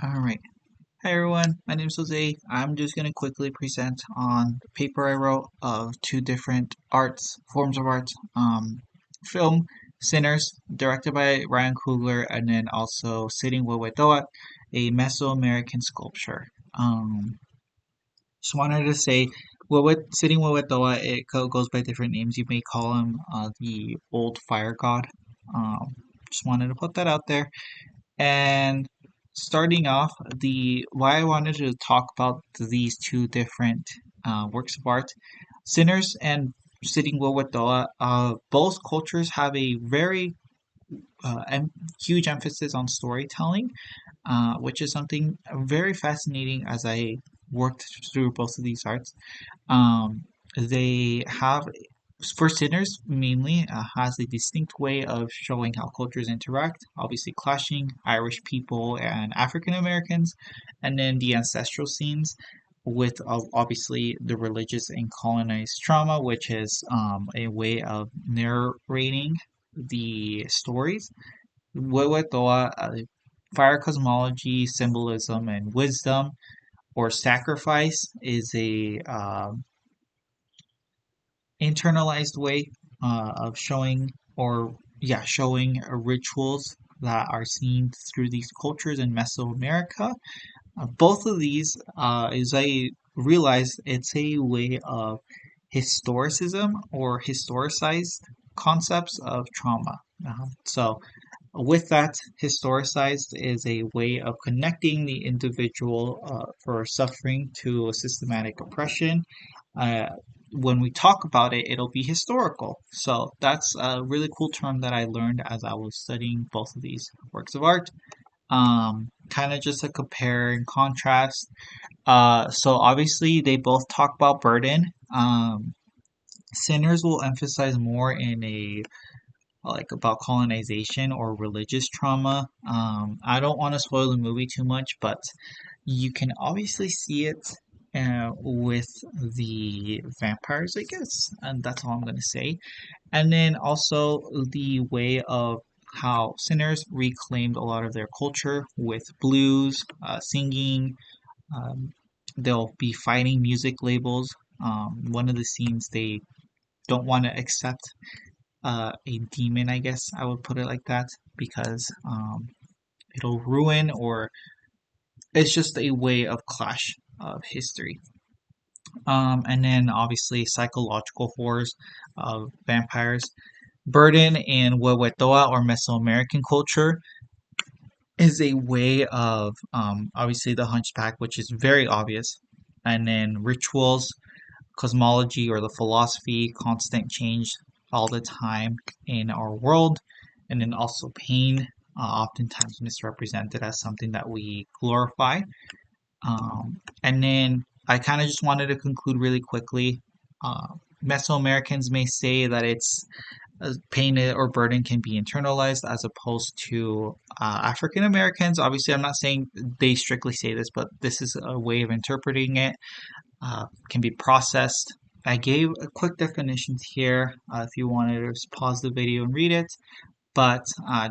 All right. Hi everyone, my name is Jose. I'm just going to quickly present on the paper I wrote of two different forms of art. Film, Sinners, directed by Ryan Coogler, and then also Sitting Huehueteotl, a Mesoamerican sculpture. Um, just wanted to say, Sitting Huehueteotl, goes by different names. You may call him the old fire god. Just wanted to put that out there. And starting off, the why I wanted to talk about these two different works of art, Sinners and Sitting Wowadoa, both cultures have a very huge emphasis on storytelling, which is something very fascinating as I worked through both of these arts. Um, they have, for sinners mainly, has a distinct way of showing how cultures interact, obviously clashing Irish people and African Americans, and then the ancestral scenes with obviously the religious and colonized trauma, which is a way of narrating the stories. Huehuetoa, fire cosmology, symbolism, and wisdom or sacrifice is a internalized way of showing or showing rituals that are seen through these cultures in Mesoamerica. Both of these, as I realized, it's a way of historicism or historicized concepts of trauma. So with that, historicized is a way of connecting the individual for suffering to a systematic oppression. Uh, when we talk about it, it'll be historical. So that's a really cool term that I learned as I was studying both of these works of art. Kind of just a compare and contrast. So obviously they both talk about burden. Sinners will emphasize more in a like about colonization or religious trauma. I don't want to spoil the movie too much, but you can obviously see it with the vampires, I guess, and that's all I'm gonna say. And then also the way of how sinners reclaimed a lot of their culture with blues, singing. Um, they'll be fighting music labels. One of the scenes they don't want to accept a demon, I guess I would put it like that, because it'll ruin or it's just a way of clash of history. And then obviously psychological horrors of vampires. Burden in Huehuetoa or Mesoamerican culture is a way of obviously the hunchback, which is very obvious, and then rituals, cosmology or the philosophy, constant change all the time in our world, and then also pain, oftentimes misrepresented as something that we glorify. And then I kind of just wanted to conclude really quickly. Uh, Mesoamericans may say that it's pain or burden can be internalized as opposed to African Americans. Obviously, I'm not saying they strictly say this, but this is a way of interpreting it. Can be processed. I gave a quick definitions here if you wanted to just pause the video and read it, but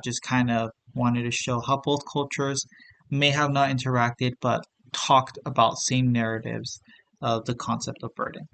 just kind of wanted to show how both cultures may have not interacted but talked about same narratives of the concept of burden.